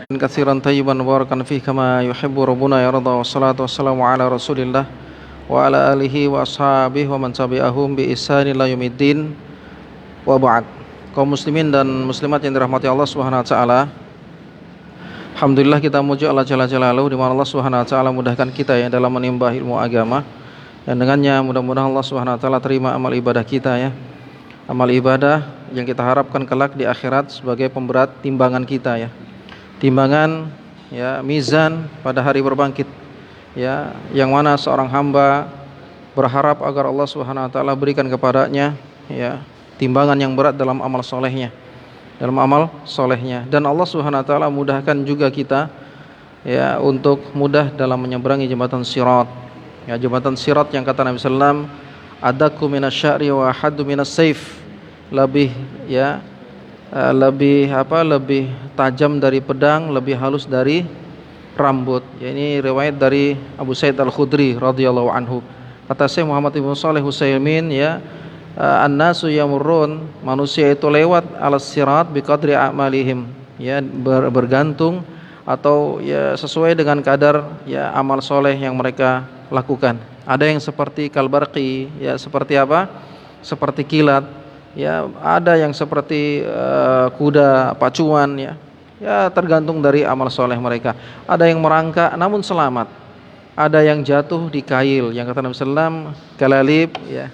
كثيرا طيبا مباركا فيه كما يحب ربنا يرضى والصلاة والسلام على رسول الله وعلى آله وأصحابه ومن تبعهم بإحسان إلى يوم الدين وبعد. Kaum muslimin dan muslimat yang dirahmati Allah Subhanahu wa taala. Alhamdulillah kita muji Allah Jalla Jalaluhu di mana Allah Subhanahu wa taala mudahkan kita ya dalam menimba ilmu agama. Dan dengannya mudah-mudahan Allah Subhanahu wa taala terima amal ibadah kita ya. Amal ibadah yang kita harapkan kelak di akhirat sebagai pemberat timbangan kita ya. Timbangan ya, mizan pada hari berbangkit ya, yang mana seorang hamba berharap agar Allah Subhanahu wa taala berikan kepadanya ya timbangan yang berat dalam amal solehnya, dan Allah Subhanahu wa taala mudahkan juga kita ya untuk mudah dalam menyeberangi jembatan sirat ya, jembatan sirat yang kata Nabi sallallahu alaihi wasallam adaku minasyari wa haddu minas saif, lebih tajam dari pedang, lebih halus dari rambut ya. Ini riwayat dari Abu Sa'id Al-Khudri radhiyallahu anhu. Kata Syekh Muhammad Ibn Shalih Utsaimin ya, an-nasu yamurrun, manusia itu lewat alas sirat biqadri a'malihim ya, bergantung atau ya sesuai dengan kadar ya amal soleh yang mereka lakukan. Ada yang seperti kalbarqi ya, seperti apa? Seperti kilat ya, ada yang seperti kuda pacuan ya. Ya tergantung dari amal soleh mereka. Ada yang merangkak namun selamat. Ada yang jatuh di kail yang kata Nabi sallallahu alaihi wasallam kalalib ya.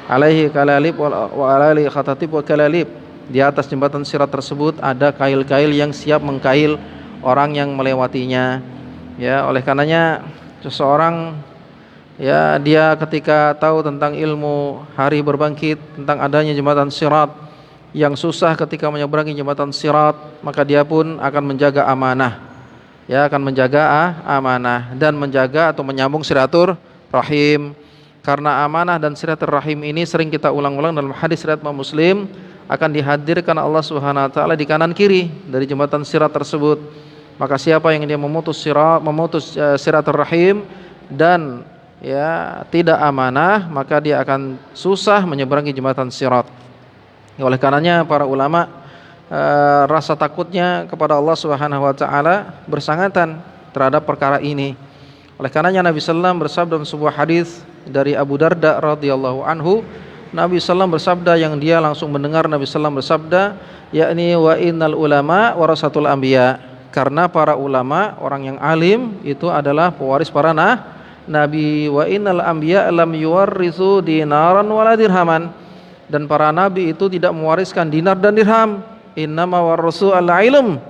Alaihi kalalib wa alaihi khatatib wa kalalib. Di atas jembatan sirat tersebut ada kail-kail yang siap mengkail orang yang melewatinya. Ya, oleh karenanya seseorang ya, dia ketika tahu tentang ilmu hari berbangkit, tentang adanya jembatan sirat yang susah ketika menyeberangi jembatan sirat, maka dia pun akan menjaga amanah. Ya, akan menjaga amanah dan menjaga atau menyambung silaturahim. Karena amanah dan silaturahim ini sering kita ulang-ulang dalam hadis riwayat Muslim, akan dihadirkan Allah Subhanahu wa taala di kanan kiri dari jembatan sirat tersebut. Maka siapa yang dia memutus silaturahim dan ya tidak amanah, maka dia akan susah menyeberangi jembatan sirat. Oleh karenanya para ulama rasa takutnya kepada Allah Subhanahu wa taala bersangatan terhadap perkara ini. Oleh karenanya Nabi sallallahu alaihi wasallam bersabda dalam sebuah hadis dari Abu Darda radhiyallahu anhu, Nabi sallallahu alaihi wasallam bersabda, yang dia langsung mendengar Nabi sallallahu alaihi wasallam bersabda, yakni wa innal ulama warasatul anbiya, karena para ulama, orang yang alim itu adalah pewaris para nabi. Wa innal anbiya lam yuwarrisu dinaran wala dirhaman, dan para nabi itu tidak mewariskan dinar dan dirham. Innama warasu al-ilm,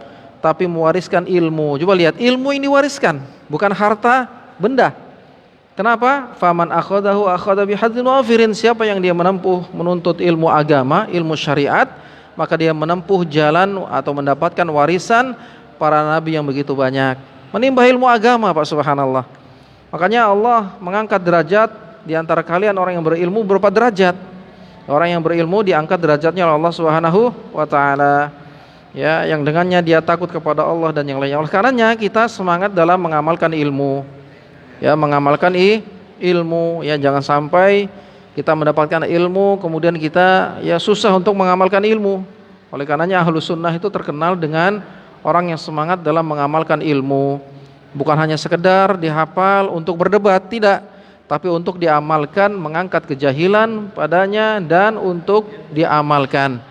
tapi mewariskan ilmu. Coba lihat, ilmu ini wariskan, bukan harta benda. Kenapa? Faman akhadahu akhadha bihadzin wafirin, siapa yang dia menuntut ilmu agama, ilmu syariat, maka dia menempuh jalan atau mendapatkan warisan para nabi yang begitu banyak. Menimba ilmu agama, Pak, subhanallah. Makanya Allah mengangkat derajat di antara kalian orang yang berilmu berupa derajat. Orang yang berilmu diangkat derajatnya oleh Allah Subhanahu wa taala. Ya, yang dengannya dia takut kepada Allah dan yang lainnya. Oleh karenanya kita semangat dalam mengamalkan ilmu. Ya, mengamalkan ilmu ya, jangan sampai kita mendapatkan ilmu kemudian kita ya susah untuk mengamalkan ilmu. Oleh karenanya Ahlus Sunnah itu terkenal dengan orang yang semangat dalam mengamalkan ilmu. Bukan hanya sekedar dihafal untuk berdebat, tidak, tapi untuk diamalkan, mengangkat kejahilan padanya dan untuk diamalkan.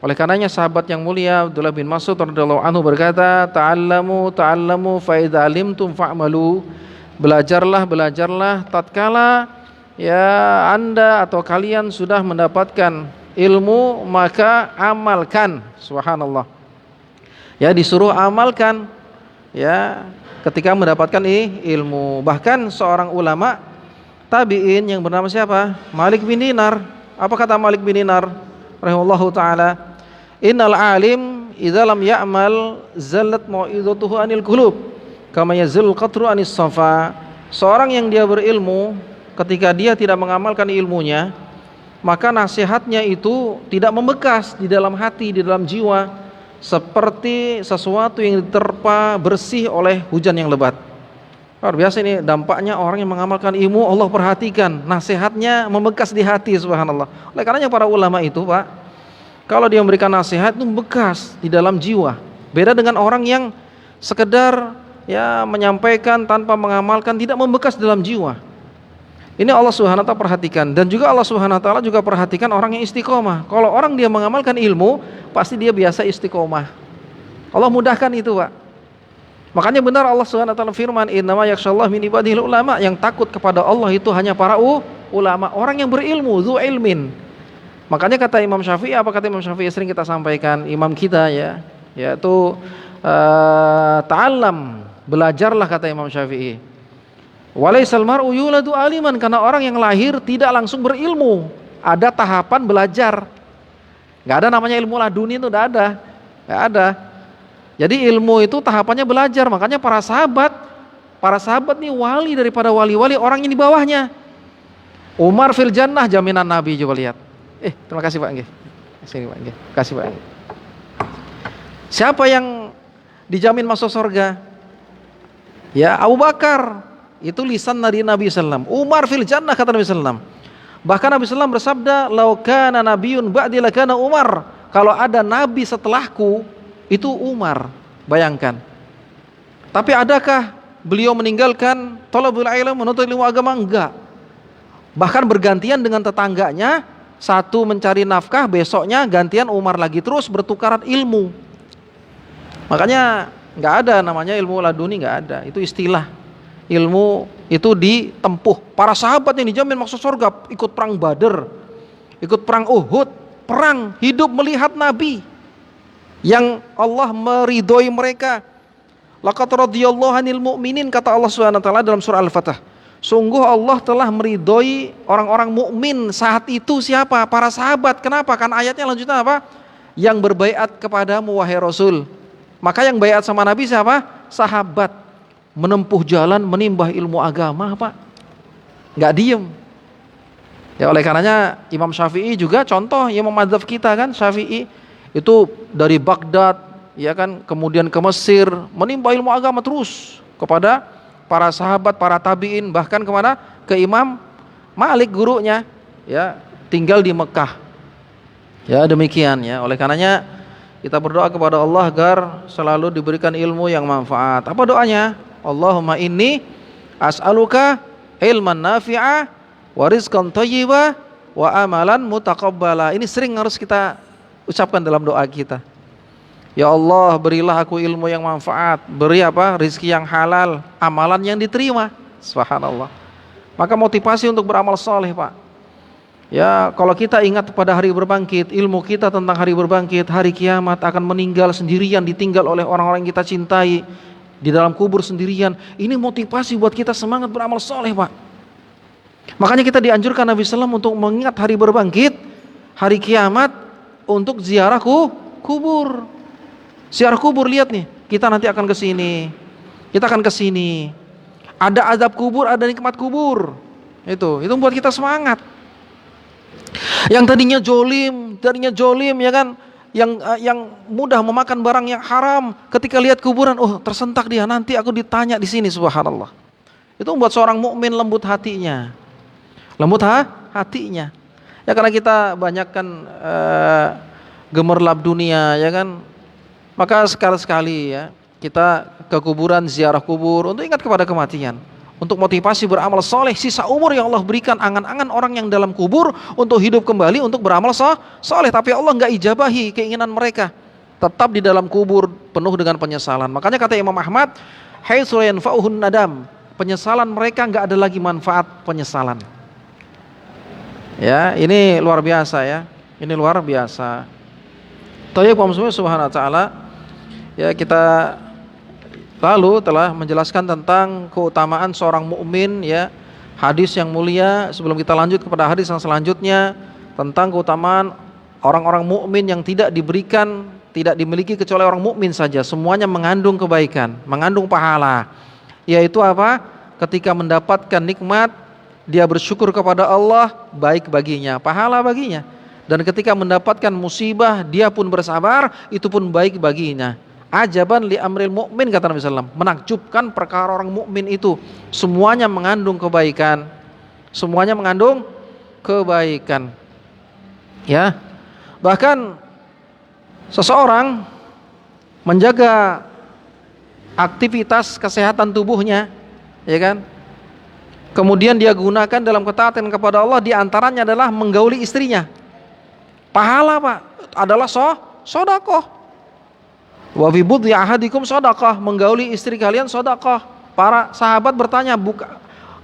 Oleh karenanya sahabat yang mulia Abdullah bin Mas'ud radhiyallahu anhu berkata, ta'allamu fa idza alimtum fa'malu. Belajarlah tatkala ya Anda atau kalian sudah mendapatkan ilmu, maka amalkan. Subhanallah. Ya, disuruh amalkan ya ketika mendapatkan ilmu. Bahkan seorang ulama tabi'in yang bernama siapa? Malik bin Dinar. Apa kata Malik bin Dinar rahimahullahu taala? Innal alim idza lam ya'mal zallat mau'izatuhu anil qulub kama yazul qatru anis safa. Seorang yang dia berilmu, ketika dia tidak mengamalkan ilmunya, maka nasihatnya itu tidak membekas di dalam hati, di dalam jiwa, seperti sesuatu yang diterpa bersih oleh hujan yang lebat. Luar biasa ini dampaknya orang yang mengamalkan ilmu. Allah perhatikan, nasihatnya membekas di hati, subhanallah. Oleh karenanya para ulama itu, Pak, kalau dia memberikan nasihat itu membekas di dalam jiwa. Beda dengan orang yang sekedar ya menyampaikan tanpa mengamalkan, tidak membekas dalam jiwa. Ini Allah Subhanahu wa taala perhatikan, dan juga Allah Subhanahu wa taala juga perhatikan orang yang istiqomah. Kalau orang dia mengamalkan ilmu, pasti dia biasa istiqomah. Allah mudahkan itu, Pak. Makanya benar Allah Subhanahu wa taala firman, "Innama yakhshallahu min ibadihil ulama." Yang takut kepada Allah itu hanya para ulama, orang yang berilmu, dzu ilmin. Makanya kata Imam Syafi'i, apa kata Imam Syafi'i sering kita sampaikan, imam kita ya, yaitu ta'allam, belajarlah kata Imam Syafi'i. Walaisal mar'u yuladu aliman, karena orang yang lahir tidak langsung berilmu, ada tahapan belajar. Enggak ada namanya ilmu laduni, itu enggak ada. Jadi ilmu itu tahapannya belajar. Makanya para sahabat nih wali daripada wali-wali orang yang di bawahnya. Umar fil jannah, jaminan Nabi, coba lihat. Terima kasih Pak nggih. Sini Pak nggih. Kasih Pak. Siapa yang dijamin masuk surga? Ya Abu Bakar. Itu lisan dari Nabi sallam. Umar fil jannah kata Nabi sallam. Bahkan Nabi sallam bersabda, "Lau kana nabiyyun ba'di lakana Umar." Kalau ada nabi setelahku, itu Umar. Bayangkan. Tapi adakah beliau meninggalkan thalabul ilm, menuntut ilmu agama? Enggak. Bahkan bergantian dengan tetangganya, satu mencari nafkah, besoknya gantian Umar lagi, terus bertukaran ilmu. Makanya enggak ada namanya ilmu laduni, enggak ada. Itu istilah. Ilmu itu ditempuh. Para sahabat yang dijamin masuk surga, ikut perang Badar, ikut perang Uhud, perang, hidup melihat Nabi yang Allah meridhoi mereka. Laqad radhiyallahu 'anil mu'minin, kata Allah Subhanahu wa taala dalam surah Al-Fatah. Sungguh Allah telah meridhoi orang-orang mukmin saat itu. Siapa? Para sahabat. Kenapa? Kan ayatnya lanjutnya apa? Yang berbaiat kepadamu wahai Rasul. Maka yang baiat sama Nabi siapa? Sahabat. Menempuh jalan menimba ilmu agama, Pak. Enggak diem. Ya oleh karenanya Imam Syafi'i juga contoh imam madzhab kita kan, Syafi'i itu dari Baghdad ya kan, kemudian ke Mesir menimba ilmu agama terus kepada para sahabat, para tabi'in, bahkan kemana? Ke Imam Malik gurunya, ya, tinggal di Mekah. Ya demikian ya. Oleh karenanya kita berdoa kepada Allah agar selalu diberikan ilmu yang manfaat. Apa doanya? Allahumma inni as'aluka ilman nafi'a wa rizqan thayyiba wa amalan mutaqabbala. Ini sering harus kita ucapkan dalam doa kita. Ya Allah, berilah aku ilmu yang manfaat, beri apa? Rizki yang halal, amalan yang diterima. Subhanallah. Maka motivasi untuk beramal soleh, Pak. Ya, kalau kita ingat pada hari berbangkit, ilmu kita tentang hari berbangkit, hari kiamat, akan meninggal sendirian, ditinggal oleh orang-orang yang kita cintai, di dalam kubur sendirian. Ini motivasi buat kita semangat beramal soleh, Pak. Makanya kita dianjurkan Nabi SAW untuk mengingat hari berbangkit, hari kiamat, untuk ziarah kubur. Ziarah kubur, lihat nih, kita nanti akan ke sini. Kita akan ke sini. Ada azab kubur, ada nikmat kubur. Itu membuat kita semangat. Yang tadinya jolim ya kan, yang mudah memakan barang yang haram, ketika lihat kuburan, oh tersentak dia, nanti aku ditanya di sini. Subhanallah. Itu membuat seorang mukmin lembut hatinya. Hatinya. Ya karena kita banyak kan gemerlap dunia ya kan. Maka sekali-sekali ya kita ke kuburan, ziarah kubur untuk ingat kepada kematian. Untuk motivasi beramal soleh, sisa umur yang Allah berikan, angan-angan orang yang dalam kubur untuk hidup kembali untuk beramal soleh. Tapi Allah enggak ijabahi keinginan mereka, tetap di dalam kubur penuh dengan penyesalan. Makanya kata Imam Ahmad, haitsu yanfa'uhun nadam, penyesalan mereka enggak ada lagi manfaat penyesalan. Ya, ini luar biasa ya. Ini luar biasa. Thayyib wa muslim subhanahu wa ta'ala. Ya, kita lalu telah menjelaskan tentang keutamaan seorang mukmin ya, hadis yang mulia. Sebelum kita lanjut kepada hadis yang selanjutnya tentang keutamaan orang-orang mukmin yang tidak dimiliki kecuali orang mukmin saja, semuanya mengandung kebaikan, mengandung pahala. Yaitu apa? Ketika mendapatkan nikmat, dia bersyukur kepada Allah, baik baginya, pahala baginya. Dan ketika mendapatkan musibah, dia pun bersabar, itu pun baik baginya. Ajaban li amril mu'min, kata Nabi SAW, menakjubkan perkara orang mukmin itu, semuanya mengandung kebaikan. Semuanya mengandung kebaikan. Ya. Bahkan seseorang menjaga aktivitas kesehatan tubuhnya, ya kan? Kemudian dia gunakan dalam ketaatan kepada Allah, di antaranya adalah menggauli istrinya. Pahala Pak adalah sedekah. Wa fi budhi ahadikum sedekah, menggauli istri kalian sedekah. Para sahabat bertanya,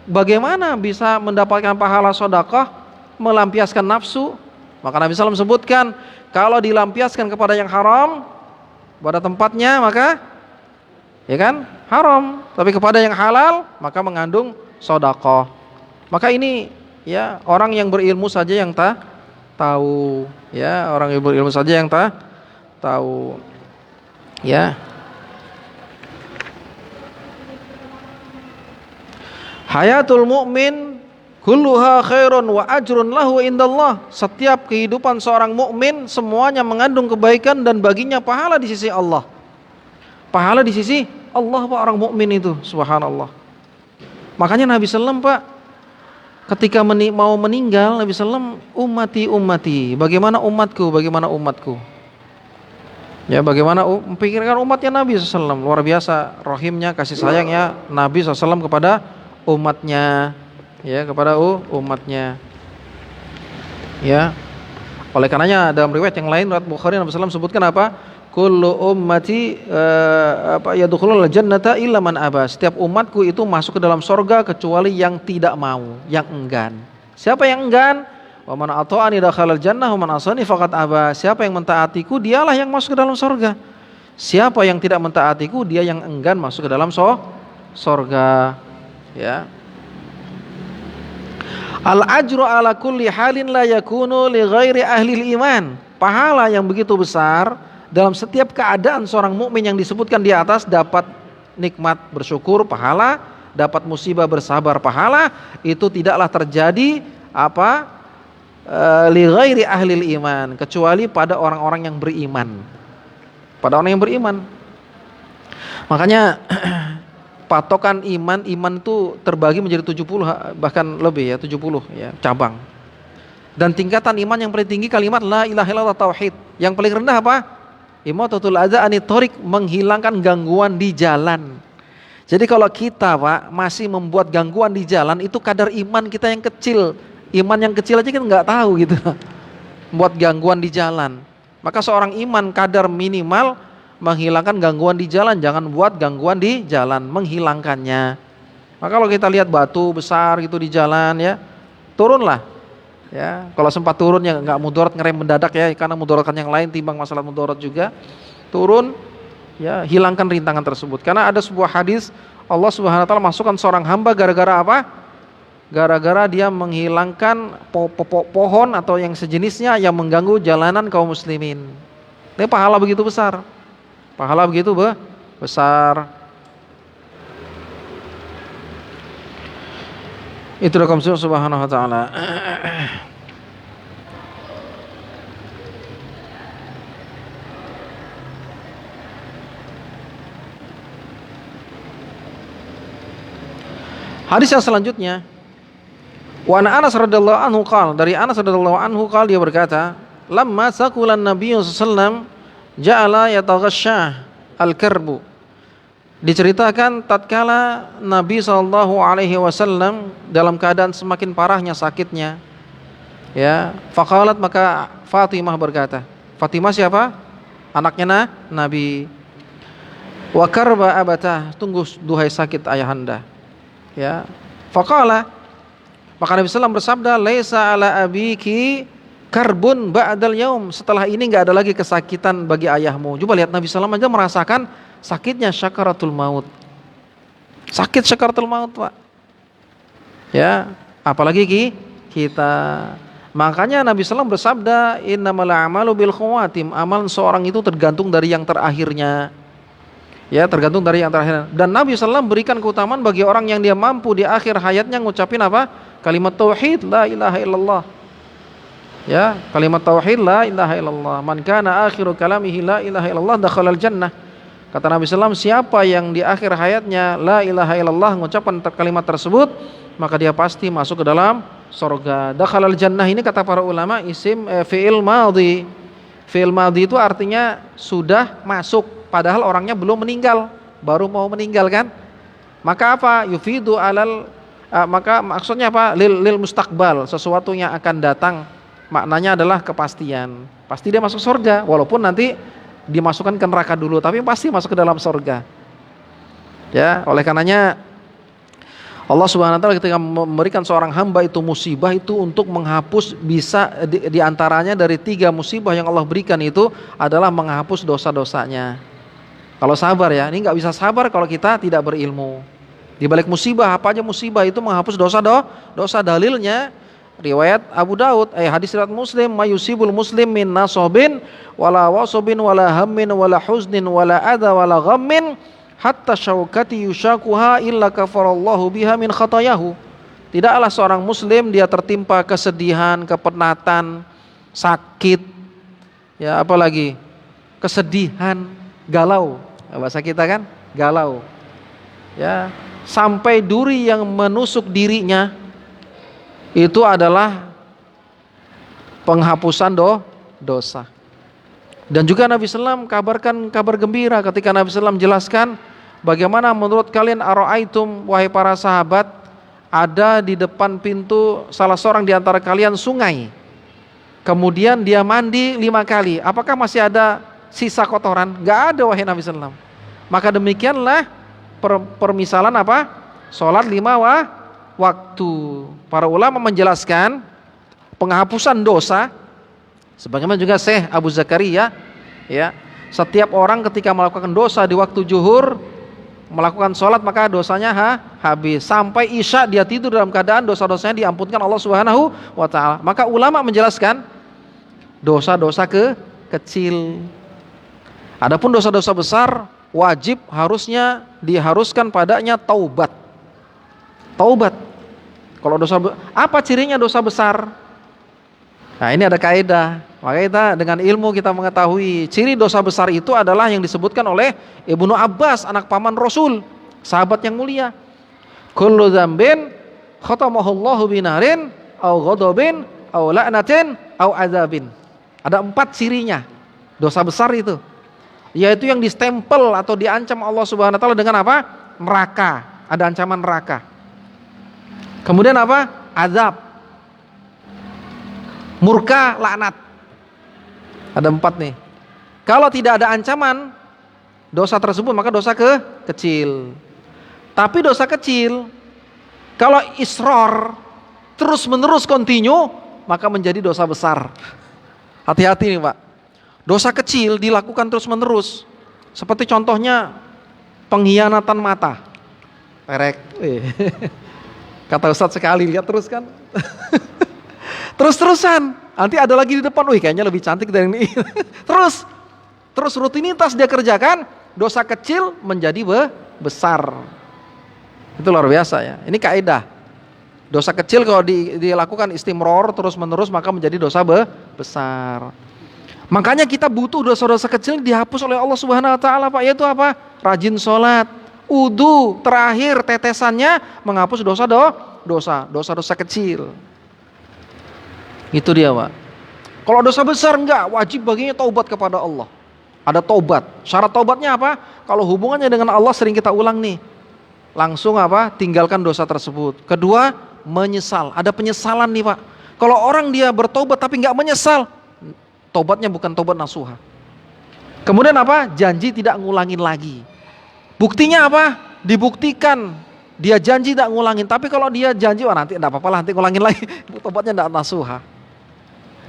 bagaimana bisa mendapatkan pahala sedekah? Melampiaskan nafsu. Maka Nabi SAW sebutkan, kalau dilampiaskan kepada yang haram pada tempatnya maka ya kan haram, tapi kepada yang halal maka mengandung sedekah. Maka ini ya orang yang berilmu saja yang tahu, ya orang yang berilmu saja yang tahu, ya. Hayatul mu'min kulluha khairun wa ajrun lahu indallah. Setiap kehidupan seorang mukmin semuanya mengandung kebaikan dan baginya pahala di sisi Allah. Pahala di sisi Allah Pak, orang mukmin itu, subhanallah. Makanya Nabi SAW Pak, ketika mau meninggal, Nabi SAW, ummati, bagaimana umatku. Ya bagaimana memikirkan umatnya Nabi SAW. Luar biasa rahimnya, kasih sayangnya Nabi SAW kepada umatnya. Ya, kepada umatnya. Ya. Oleh karenanya dalam riwayat yang lain, riwayat Bukhari, Nabi SAW sebutkan apa? Kullu ummati yadkhulul jannata illa man aba. Setiap umatku itu masuk ke dalam surga kecuali yang tidak mau, yang enggan. Siapa yang enggan? Wa man ata'ani dakhalal jannah wa man asani faqad aba. Siapa yang mentaatiku, dialah yang masuk ke dalam surga. Siapa yang tidak mentaatiku, dia yang enggan masuk ke dalam surga. Ya. Al ajru ala kulli halin la yakunu li ghairi ahli iman. Pahala yang begitu besar dalam setiap keadaan seorang mukmin yang disebutkan di atas, dapat nikmat bersyukur pahala, dapat musibah bersabar pahala, itu tidaklah terjadi li ghairi ahli iman, kecuali pada orang-orang yang beriman. Pada orang yang beriman. Makanya patokan iman itu terbagi menjadi 70 bahkan lebih ya, 70 ya cabang. Dan tingkatan iman yang paling tinggi kalimat la ilaha illallah tauhid. Yang paling rendah apa? Imatatul adza anit thoriq, menghilangkan gangguan di jalan. Jadi kalau kita Pak masih membuat gangguan di jalan, itu kadar iman kita yang kecil. Iman yang kecil aja kita nggak tahu gitu. Membuat gangguan di jalan. Maka seorang iman kadar minimal menghilangkan gangguan di jalan, jangan buat gangguan di jalan, menghilangkannya. Maka kalau kita lihat batu besar gitu di jalan ya, turunlah. Ya, kalau sempat turun ya nggak mudarat, ngerem mendadak ya, karena mudaratkan yang lain timbang masalah mudarat juga. Turun ya, hilangkan rintangan tersebut. Karena ada sebuah hadis Allah Subhanahu wa taala masukkan seorang hamba gara-gara apa? Gara-gara dia menghilangkan pohon atau yang sejenisnya yang mengganggu jalanan kaum muslimin. Ini pahala begitu besar. Pahala begitu besar. Itu rekam subhanahu wa ta'ala. Hadis yang selanjutnya, wa an Anas radhiyallahu anhu qala, dari Anas radhiyallahu anhu qala, dia berkata, lamma saqulan nabiyyu sallallahu alaihi wasallam ja'ala yataghashsha al-karbu. Diceritakan tatkala Nabi sallallahu alaihi wasallam dalam keadaan semakin parahnya sakitnya, ya, faqalat, maka Fatimah berkata. Fatimah siapa? Anaknya Nabi. Wa karba abata, tunggu duhai sakit ayahanda. Ya, faqala, maka Nabi sallallahu bersabda, laisa ala abiki karbun ba'dal yaum. Setelah ini enggak ada lagi kesakitan bagi ayahmu. Coba lihat, Nabi sallallahu aja merasakan sakitnya syakaratul maut. Sakit syakaratul maut, Pak. Ya, apalagi kita. Makanya Nabi SAW bersabda, innamal a'malu bil khawatim. Amal seorang itu tergantung dari yang terakhirnya. Ya, tergantung dari yang terakhir. Dan Nabi SAW berikan keutamaan bagi orang yang dia mampu di akhir hayatnya ngucapin apa? Kalimat tauhid, la ilaha illallah. Ya, kalimat tauhid, la ilaha illallah. Man kana akhiru kalamihi la ilaha illallah dakhalal jannah. Kata Nabi SAW, siapa yang di akhir hayatnya la ilaha illallah mengucapkan kalimat tersebut, maka dia pasti masuk ke dalam surga. Dakhalal jannah ini kata para ulama isim fi'il madhi. Fi'il madhi itu artinya sudah masuk, padahal orangnya belum meninggal, baru mau meninggal kan? Maka apa? Yufidu alal maka maksudnya apa? Lil mustaqbal, sesuatu yang akan datang. Maknanya adalah kepastian. Pasti dia masuk surga, walaupun nanti dimasukkan ke neraka dulu, tapi pasti masuk ke dalam surga. Ya, oleh karenanya Allah Subhanahu wa taala ketika memberikan seorang hamba itu musibah itu untuk menghapus, bisa di antaranya dari 3 musibah yang Allah berikan itu adalah menghapus dosa-dosanya. Kalau sabar ya, ini nggak bisa sabar kalau kita tidak berilmu. Di balik musibah, apa aja musibah itu menghapus dosa. Dalilnya riwayat Abu Daud, hadis riwayat Muslim, mayusibul muslim min nasobin wala wasobin wala hammin wala huznin wala adha wala ghammin hatta syaukati yushakuha illa kafarallahu biha min khatayahu. Tidaklah seorang muslim dia tertimpa kesedihan, kepenatan, sakit, ya apalagi kesedihan, galau. Bahasa kita kan galau. Ya, sampai duri yang menusuk dirinya itu adalah penghapusan dosa. Dan juga Nabi SAW kabarkan kabar gembira ketika Nabi SAW jelaskan bagaimana menurut kalian ara'aitum, wahai para sahabat, ada di depan pintu salah seorang di antara kalian sungai, kemudian dia mandi 5 kali, apakah masih ada sisa kotoran? Gak ada wahai Nabi SAW. Maka demikianlah permisalan apa? Sholat 5 waktu. Para ulama menjelaskan penghapusan dosa, sebagaimana juga Syekh Abu Zakaria, ya, setiap orang ketika melakukan dosa di waktu zuhur, melakukan sholat maka dosanya habis. Sampai isya dia tidur dalam keadaan dosa-dosanya diampunkan Allah Subhanahu wa taala. Maka ulama menjelaskan dosa-dosa kecil. Adapun dosa-dosa besar wajib harusnya diharuskan padanya taubat. Kalau apa cirinya dosa besar? Nah, ini ada kaidah. Maka kita dengan ilmu kita mengetahui ciri dosa besar itu adalah yang disebutkan oleh Ibnu Abbas, anak paman Rasul, sahabat yang mulia. Kullu dzambin khatamahullahu binarin au ghadabin au la'natin au adzabin. Ada 4 cirinya dosa besar itu, yaitu yang distempel atau diancam Allah Subhanahu wa taala dengan apa? Neraka. Ada ancaman neraka. Kemudian apa? Azab, murka, laknat. Ada 4 nih. Kalau tidak ada ancaman dosa tersebut maka dosa kecil. Tapi dosa kecil kalau isror terus menerus continue maka menjadi dosa besar. Hati-hati nih Pak. Dosa kecil dilakukan terus menerus, seperti contohnya pengkhianatan mata. Perek. Kata Ustadz sekali, lihat terus kan. Terus-terusan, nanti ada lagi di depan, wih kayaknya lebih cantik dari ini. Terus rutinitas dia kerjakan, dosa kecil menjadi besar. Itu luar biasa ya. Ini kaidah. Dosa kecil kalau dilakukan istimror terus menerus maka menjadi dosa besar. Makanya kita butuh dosa-dosa kecil dihapus oleh Allah Subhanahu wa taala, Pak. Yaitu apa? Rajin sholat, wudu, terakhir tetesannya menghapus dosa-dosa kecil. Itu dia, Pak. Kalau dosa besar enggak, wajib baginya taubat kepada Allah. Ada taubat. Syarat taubatnya apa? Kalau hubungannya dengan Allah sering kita ulang nih, langsung apa? Tinggalkan dosa tersebut. Kedua, menyesal. Ada penyesalan nih, Pak. Kalau orang dia bertobat tapi enggak menyesal, taubatnya bukan taubat nasuha. Kemudian apa? Janji tidak ngulangin lagi. Buktinya apa? Dibuktikan dia janji tidak ngulangin. Tapi kalau dia janji, wah nanti enggak apa-apa lah, nanti ngulangin lagi. Taubatnya enggak nasuha.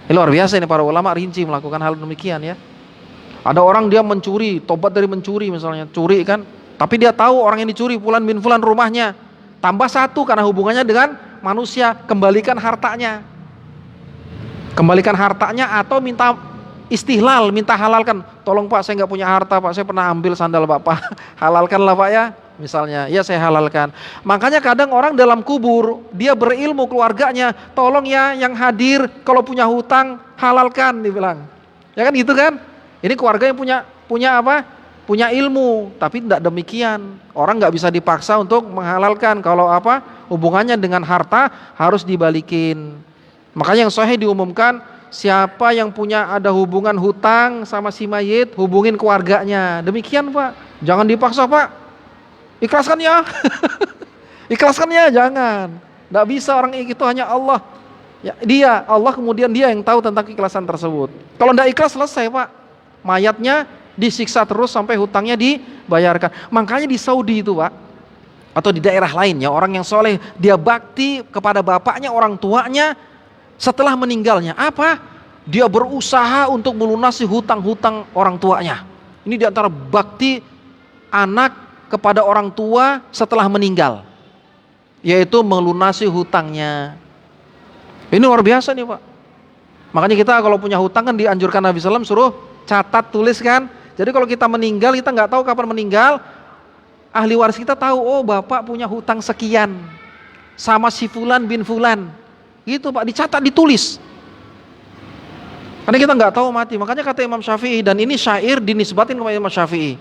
Ini luar biasa ini, para ulama rinci melakukan hal demikian ya. Ada orang dia mencuri, tobat dari mencuri misalnya, curi kan. Tapi dia tahu orang yang dicuri fulan bin fulan rumahnya. Tambah 1 karena hubungannya dengan manusia, kembalikan hartanya. Kembalikan hartanya atau minta istihlal, minta halalkan. Tolong Pak, saya nggak punya harta Pak, saya pernah ambil sandal Bapak. Halalkanlah Pak ya, misalnya. Ya saya halalkan. Makanya kadang orang dalam kubur, dia berilmu keluarganya, tolong ya yang hadir kalau punya hutang halalkan, dibilang. Ya kan gitu kan? Ini keluarga yang punya apa? Punya ilmu, tapi tidak demikian. Orang nggak bisa dipaksa untuk menghalalkan. Kalau apa? Hubungannya dengan harta harus dibalikin. Makanya yang sahih diumumkan, siapa yang punya ada hubungan hutang sama si mayit, hubungin keluarganya. Demikian Pak. Jangan dipaksa Pak. Ikhlaskan ya. Ikhlaskan ya, jangan. Nggak bisa, orang itu hanya Allah. Ya, Allah kemudian dia yang tahu tentang keikhlasan tersebut. Kalau nggak ikhlas selesai Pak. Mayatnya disiksa terus sampai hutangnya dibayarkan. Makanya di Saudi itu Pak, atau di daerah lainnya, orang yang soleh dia bakti kepada bapaknya, orang tuanya setelah meninggalnya. Apa? Dia berusaha untuk melunasi hutang-hutang orang tuanya. Ini diantara bakti anak kepada orang tua setelah meninggal, yaitu melunasi hutangnya. Ini luar biasa nih Pak. Makanya kita kalau punya hutang kan dianjurkan Nabi SAW suruh catat, tulis kan. Jadi kalau kita meninggal, kita nggak tahu kapan meninggal, ahli waris kita tahu, oh bapak punya hutang sekian sama si fulan bin fulan. Gitu Pak, dicatat, ditulis. Karena kita nggak tahu mati. Makanya kata Imam Syafi'i, dan ini syair dinisbatin kepada Imam Syafi'i.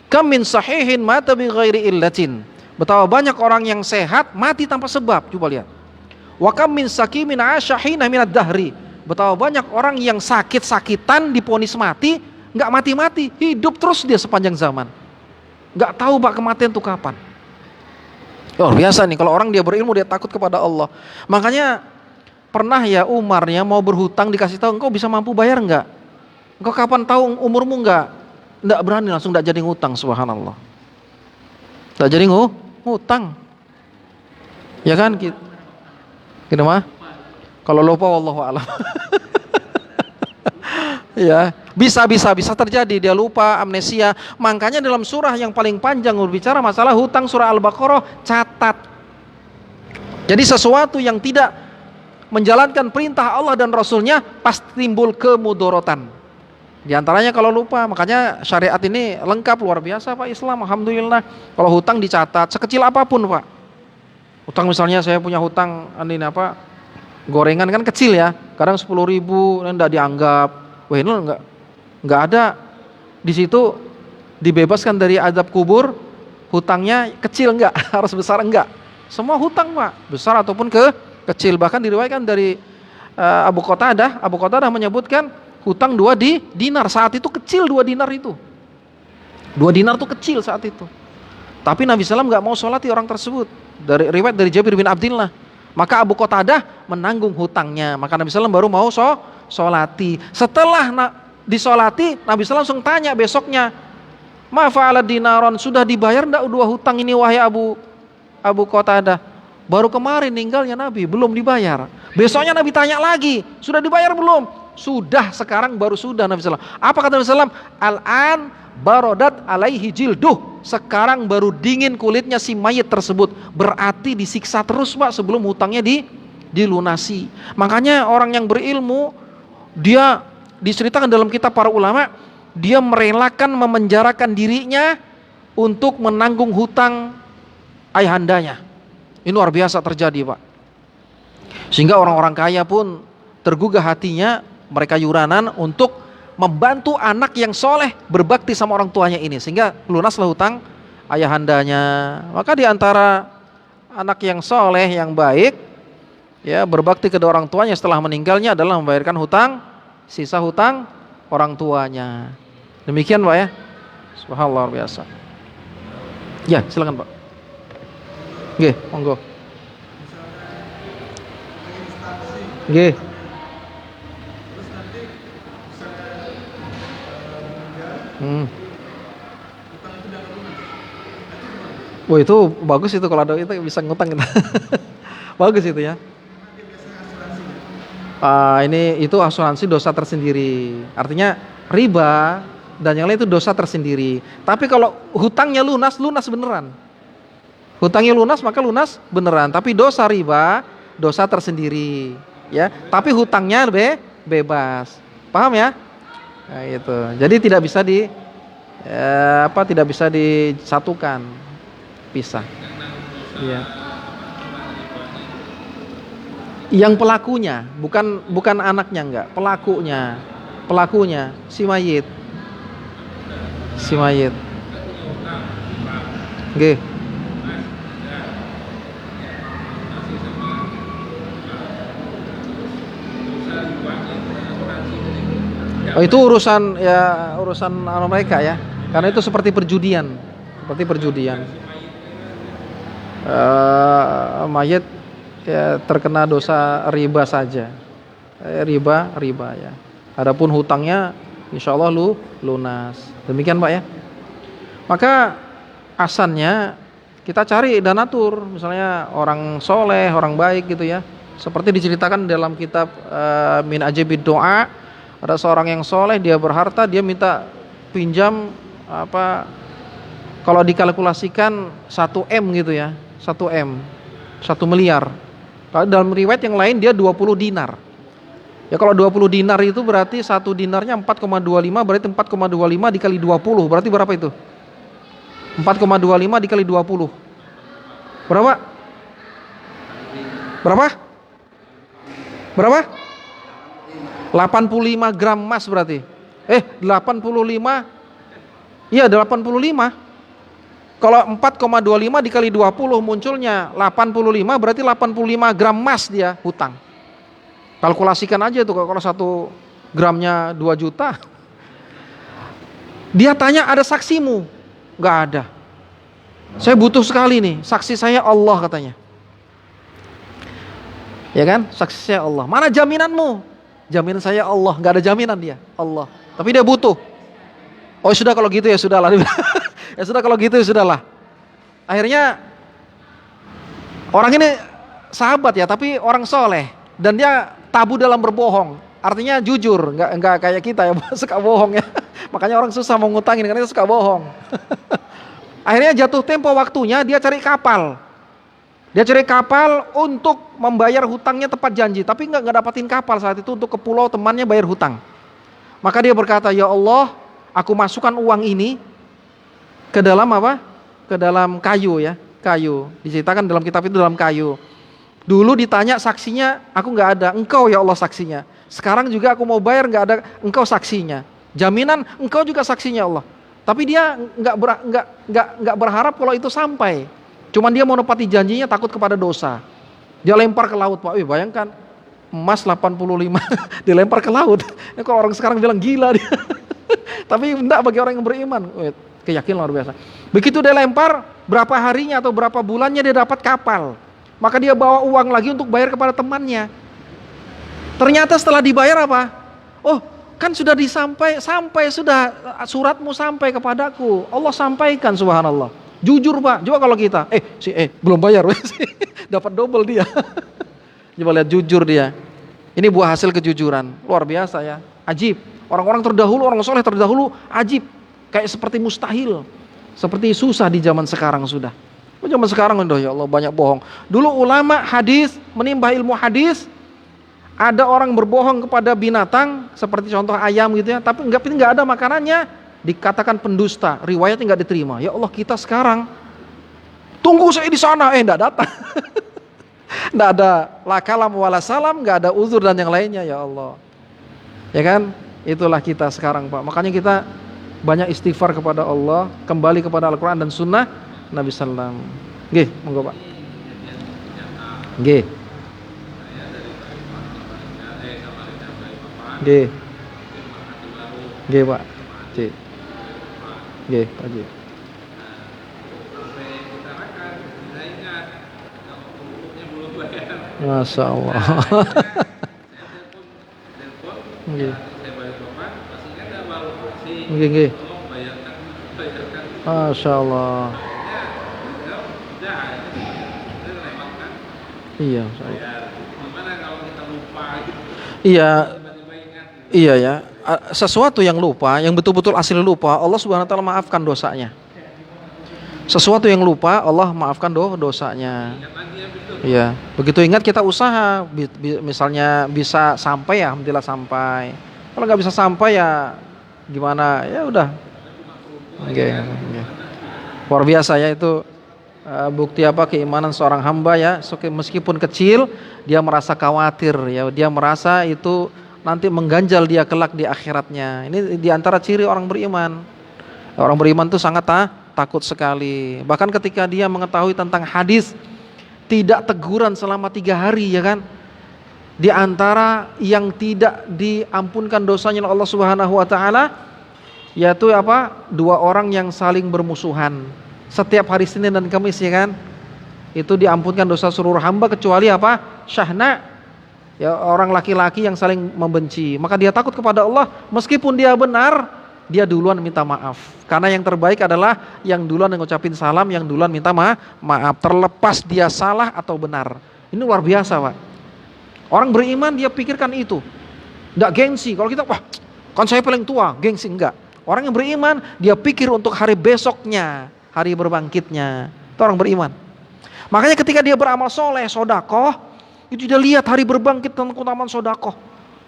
Kam min sahihin mata bi ghairi illatin. Betapa banyak orang yang sehat mati tanpa sebab. Coba lihat. Wa kam min sakimin asyahina minad dahri. Betapa banyak orang yang sakit-sakitan diponis mati, nggak mati-mati, hidup terus dia sepanjang zaman. Nggak tahu Pak kematian itu kapan. Luar biasa nih, kalau orang dia berilmu, dia takut kepada Allah. Makanya pernah ya Umarnya mau berhutang, dikasih tahu, engkau bisa mampu bayar nggak? Engkau kapan tahu umurmu nggak? Nggak berani, langsung nggak jadi ngutang, subhanallah. Nggak jadi ngutang. Ya kan? Gitu mah? Kalau lupa wallahu a'lam. Ya, bisa terjadi dia lupa, amnesia. Makanya dalam surah yang paling panjang berbicara masalah hutang, surah Al-Baqarah, catat. Jadi sesuatu yang tidak menjalankan perintah Allah dan Rasulnya pasti timbul kemudorotan. Di antaranya kalau lupa. Makanya syariat ini lengkap, luar biasa Pak Islam, alhamdulillah. Kalau hutang dicatat sekecil apapun Pak. Hutang misalnya saya punya hutang gorengan kan kecil ya, kadang 10.000 enggak dianggap. Wah ini enggak ada di situ, dibebaskan dari azab kubur. Hutangnya kecil enggak, harus besar enggak. Semua hutang Pak, besar ataupun kecil. Bahkan diriwayatkan dari Abu Qatadah menyebutkan hutang 2 dinar. Saat itu kecil 2 dinar itu. 2 dinar itu kecil saat itu. Tapi Nabi SAW enggak mau sholati orang tersebut. Dari riwayat dari Jabir bin Abdillah. Maka Abu Qatadah menanggung hutangnya. Maka Nabi SAW baru mau sholati. Setelah disolati, Nabi SAW langsung tanya besoknya, ma fa'ala dinaron, sudah dibayar enggak 2 hutang ini wahai Abu Qatadah? Baru kemarin meninggalnya Nabi, belum dibayar. Besoknya Nabi tanya lagi, sudah dibayar belum? Sudah, sekarang baru sudah Nabi SAW. Apa kata Nabi SAW? Al-an barodat alaihi jilduh. Sekarang baru dingin kulitnya si mayit tersebut. Berarti disiksa terus Pak sebelum hutangnya dilunasi. Makanya orang yang berilmu, dia diceritakan dalam kitab para ulama, dia merelakan memenjarakan dirinya untuk menanggung hutang ayahandanya. Ini luar biasa terjadi Pak. Sehingga orang-orang kaya pun tergugah hatinya, mereka yuranan untuk membantu anak yang soleh berbakti sama orang tuanya ini, sehingga lunaslah hutang ayahandanya. Maka diantara anak yang soleh, yang baik, ya berbakti kedua orang tuanya setelah meninggalnya adalah membayarkan hutang, sisa hutang orang tuanya. Demikian Pak ya. Subhanallah, luar biasa. Ya silakan Pak. Nggih, monggo. Nggih. Wah itu bagus itu, kalau ada itu bisa ngutang kita. Bagus itu ya. Itu asuransi dosa tersendiri. Artinya riba dan yang lain itu dosa tersendiri. Tapi kalau hutangnya lunas beneran. Hutangnya lunas maka lunas beneran. Tapi dosa riba, dosa tersendiri. Ya. Tapi hutangnya bebas. Paham ya? Nah, itu. Jadi tidak bisa tidak bisa disatukan, pisah. Iya. Yang pelakunya, bukan anaknya, enggak, pelakunya si mayit. Nggih. Oh, itu urusan mereka ya. Karena itu seperti perjudian. mayit ya, terkena dosa riba saja. Riba ya. Adapun hutangnya insya Allah lunas. Demikian Pak ya. Maka asannya kita cari donatur, misalnya orang soleh, orang baik gitu ya. Seperti diceritakan dalam kitab Min Ajabid Doa, ada seorang yang soleh, dia berharta, dia minta pinjam apa? Kalau dikalkulasikan 1 M gitu ya, 1 M, 1 miliar. Kalau dalam riwayat yang lain dia 20 dinar. Ya kalau 20 dinar itu berarti 1 dinarnya 4,25, berarti 4,25 dikali 20, berarti berapa itu? 4,25 dikali 20. Berapa? Berapa? Berapa? 85 gram emas berarti. 85. Iya, 85. Kalau 4,25 dikali 20 munculnya 85, berarti 85 gram emas dia hutang. Kalkulasikan aja tuh kalau 1 gramnya 2 juta. Dia tanya, ada saksimu? Enggak ada. Saya butuh sekali nih, saksi saya Allah katanya. Ya kan? Saksi saya Allah. Mana jaminanmu? Jaminan saya Allah. Enggak ada jaminan dia, Allah. Tapi dia butuh. Oh sudah kalau gitu ya sudahlah. Ya sudah kalau gitu ya sudahlah. Akhirnya orang ini sahabat ya, tapi orang soleh, dan dia tabu dalam berbohong. Artinya jujur, enggak kayak kita ya suka bohong ya. Makanya orang susah mau ngutangin karena dia suka bohong. Akhirnya jatuh tempo waktunya dia cari kapal. Dia cari kapal untuk membayar hutangnya tepat janji, tapi enggak dapatin kapal saat itu untuk ke pulau temannya bayar hutang. Maka dia berkata, "Ya Allah, aku masukkan uang ini ke dalam apa? Ke dalam kayu ya, kayu." Diceritakan dalam kitab itu dalam kayu. Dulu ditanya saksinya, aku nggak ada. Engkau ya Allah saksinya. Sekarang juga aku mau bayar, nggak ada. Engkau saksinya. Jaminan engkau juga saksinya Allah. Tapi dia nggak berharap kalau itu sampai. Cuman dia mau nepati janjinya, takut kepada dosa. Dia lempar ke laut Pak. Bayangkan emas 85 dilempar ke laut. Ini kalau orang sekarang bilang gila dia. Tapi enggak bagi orang yang beriman. Keyakinan luar biasa. Begitu dia lempar, berapa harinya atau berapa bulannya dia dapat kapal. Maka dia bawa uang lagi untuk bayar kepada temannya. Ternyata setelah dibayar apa? Oh, kan sudah sampai sudah suratmu sampai kepadaku. Allah sampaikan, subhanallah. Jujur Pak, coba kalau kita belum bayar dapat double dia. Coba lihat jujur dia. Ini buah hasil kejujuran, luar biasa ya. Ajib. Orang-orang terdahulu, orang soleh terdahulu ajib. Kayak seperti mustahil. Seperti susah di zaman sekarang sudah. Zaman sekarang ya Allah banyak bohong. Dulu ulama hadis menimba ilmu hadis, ada orang berbohong kepada binatang seperti contoh ayam gitu ya, tapi enggak ada makanannya, dikatakan pendusta, riwayatnya enggak diterima. Ya Allah, kita sekarang tunggu saya di sana, enggak datang. Enggak ada la kalam wala salam, enggak ada uzur dan yang lainnya ya Allah. Ya kan? Itulah kita sekarang Pak. Makanya kita banyak istighfar kepada Allah, kembali kepada Al-Quran dan Sunnah Nabi Sallam. Nggih, monggo Pak. Nggih. Nggih. Nggih Pak. Nggih, Pak Ji. Masya Allah. Nggih. Nggih. Masya Allah. Iya, iya ya. Sesuatu yang lupa, yang betul-betul asli lupa, Allah Subhanahu wa taala maafkan dosanya. Sesuatu yang lupa, Allah maafkan dosanya. Iya, begitu ingat kita usaha, misalnya bisa sampai ya, alhamdulillah sampai. Kalau nggak bisa sampai ya gimana? Ya udah. Oke. Luar biasa ya itu. Bukti apa keimanan seorang hamba ya, meskipun kecil dia merasa khawatir ya, dia merasa itu nanti mengganjal dia kelak di akhiratnya. Ini diantara ciri orang beriman. Orang beriman itu sangat takut sekali. Bahkan ketika dia mengetahui tentang hadis tidak teguran selama 3 hari ya kan, di antara yang tidak diampunkan dosanya oleh Allah Subhanahu wa taala yaitu apa? 2 orang yang saling bermusuhan. Setiap hari Senin dan Kamis ya kan, Itu diampunkan dosa seluruh hamba kecuali apa? Syahna, ya orang laki-laki yang saling membenci. Maka dia takut kepada Allah meskipun dia benar, dia duluan minta maaf. Karena yang terbaik adalah yang duluan ngucapin salam, yang duluan minta maaf, terlepas dia salah atau benar. Ini luar biasa, Pak. Orang beriman dia pikirkan itu. Enggak gengsi. Kalau kita, wah, kan saya paling tua, gengsi enggak. Orang yang beriman dia pikir untuk hari besoknya, hari berbangkitnya. Itu orang beriman. Makanya ketika dia beramal soleh, sodakoh, itu dia lihat hari berbangkit dan keutamaan sodakoh.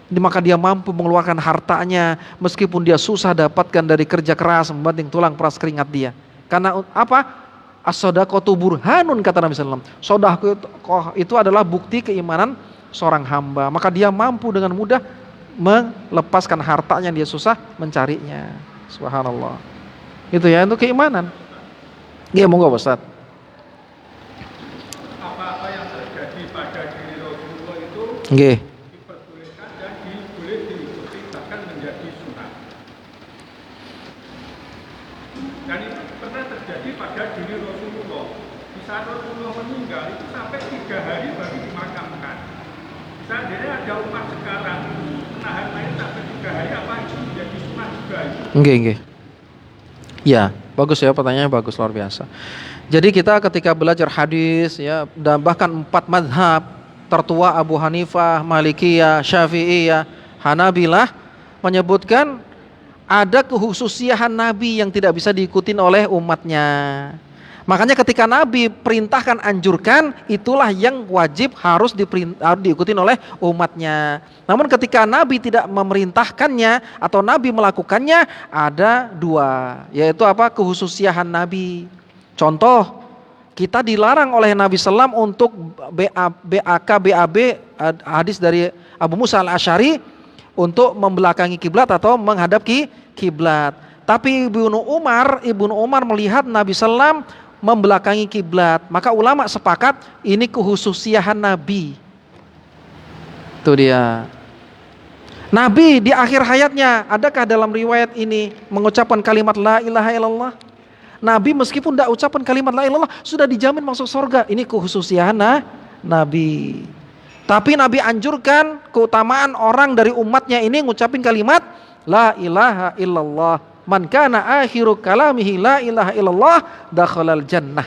Maka dia mampu mengeluarkan hartanya meskipun dia susah dapatkan dari kerja keras membanting tulang peras keringat dia. Karena apa? As-sodaqatu burhanun, kata Nabi SAW. Sodakoh itu adalah bukti keimanan seorang hamba. Maka dia mampu dengan mudah melepaskan hartanya yang dia susah mencarinya. Subhanallah. Itu ya, itu keimanan. Ya, monggo Ustaz. Apa-apa yang terjadi pada diri Rasulullah itu Nggih. diperbolehkan dan boleh diikuti, bahkan menjadi sunnah. Dan itu pernah terjadi pada diri Rasulullah. Di saat Rasulullah meninggal itu sampai 3 hari baru dimakamkan. Seandainya ada umat sekarang menahan mayat sampai 3 hari, apa itu menjadi sunnah juga? Nggih. Ya, bagus ya, pertanyaannya bagus, luar biasa. Jadi kita ketika belajar hadis ya, dan bahkan 4 mazhab tertua Abu Hanifah, Malikiyah, Syafi'iyah, Hanabilah menyebutkan ada kekhususian Nabi yang tidak bisa diikutin oleh umatnya. Makanya ketika Nabi perintahkan, anjurkan, itulah yang wajib harus diikutin oleh umatnya. Namun ketika Nabi tidak memerintahkannya atau Nabi melakukannya, ada 2, yaitu apa? Kekhususian Nabi. Contoh, kita dilarang oleh Nabi SAW untuk BAB, hadis dari Abu Musa al-Asy'ari, untuk membelakangi kiblat atau menghadap kiblat. Tapi Ibnu Umar melihat Nabi SAW membelakangi kiblat. Maka ulama sepakat ini kekhususian Nabi. Itu dia. Nabi di akhir hayatnya, adakah dalam riwayat ini mengucapkan kalimat la ilaha illallah? Nabi meskipun tidak ucapkan kalimat la ilaha illallah sudah dijamin masuk surga. Ini kekhususian Nabi. Tapi Nabi anjurkan keutamaan orang dari umatnya ini ngucapin kalimat la ilaha illallah. Man kana akhiru kalamihi la ilaha illallah dakhalal jannah.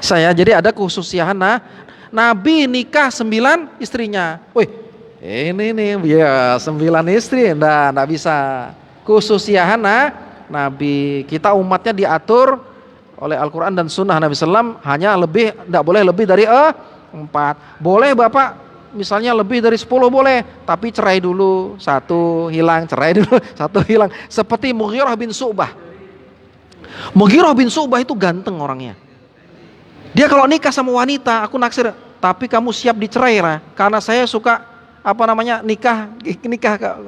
Jadi ada kekhususian Nabi nikah 9 istrinya. Wih, ini nih ya 9 istri, enggak bisa. Khususian Nabi. Kita umatnya diatur oleh Al-Quran dan Sunnah Nabi SAW hanya tidak boleh lebih dari 4. Boleh Bapak misalnya lebih dari 10 boleh, tapi cerai dulu, 1 hilang, cerai dulu, 1 hilang. Seperti Mughirah bin Syu'bah. Mughirah bin Syu'bah itu ganteng orangnya. Dia kalau nikah sama wanita, aku naksir, tapi kamu siap dicerai lah, karena saya suka nikah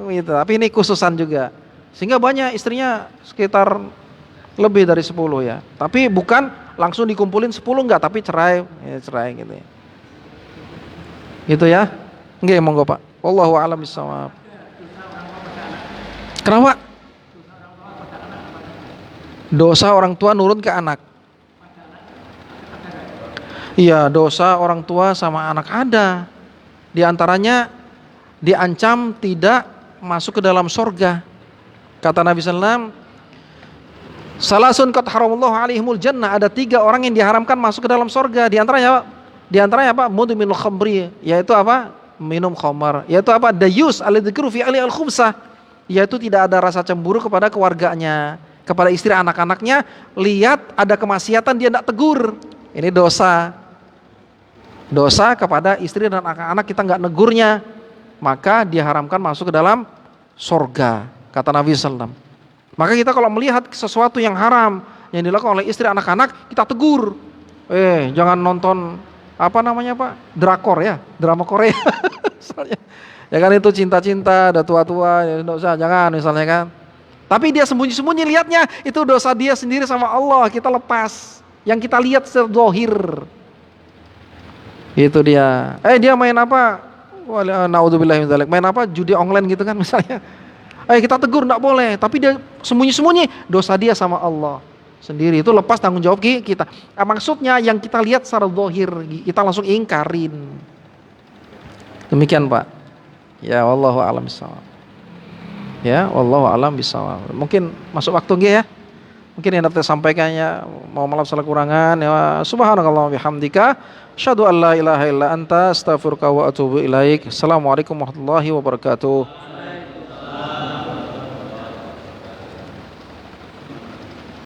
gitu. Tapi ini khususan juga. Sehingga banyak istrinya sekitar lebih dari 10 ya. Tapi bukan langsung dikumpulin 10 enggak, tapi cerai gitu ya. Gitu ya. Nggih, monggo Pak. Wallahu a'lam bishawab. Kenapa? Dosa orang tua nurun ke anak. Iya, dosa orang tua sama anak ada. Di antaranya diancam tidak masuk ke dalam surga. Kata Nabi SAW, salasun qad haramallahu alaihimul jannah, ada 3 orang yang diharamkan masuk ke dalam surga. Di antaranya apa? Mudminul khamri, yaitu apa? Minum khamar. Yaitu apa? Dayus aladzikru fi ali al-khubsah, yaitu tidak ada rasa cemburu kepada keluarganya, kepada istri anak-anaknya. Lihat ada kemaksiatan dia tidak tegur. Ini dosa kepada istri dan anak-anak, kita nggak negurnya, maka diharamkan masuk ke dalam surga, kata Nabi SAW. Maka kita kalau melihat sesuatu yang haram yang dilakukan oleh istri anak-anak, kita tegur. Jangan nonton drakor ya, drama Korea misalnya. Ya kan, itu cinta-cinta, ada tua-tua, ya enggak usah, jangan misalnya kan. Tapi dia sembunyi-sembunyi lihatnya, itu dosa dia sendiri sama Allah, kita lepas. Yang kita lihat secara zahir. Itu dia. Dia main apa? Naudzubillahi min dzalik. Main apa? Judi online gitu kan misalnya. Kita tegur, enggak boleh, tapi dia sembunyi-sembunyi, dosa dia sama Allah. sendiri. Itu lepas tanggung jawab kita. Maksudnya yang kita lihat secara zahir kita langsung ingkarin. Demikian Pak. Ya wallahu a'lam bishawab. Ya wallahu a'lam bishawab. Mungkin masuk waktu nggih ya. Mungkin yang dapat saya sampaikannya, mau maaf salah kurangan ya. Subhanakallah bihamdika asyhadu an la ilaha illa anta astaghfiruka wa atubu ilaik. Assalamualaikum warahmatullahi wabarakatuh.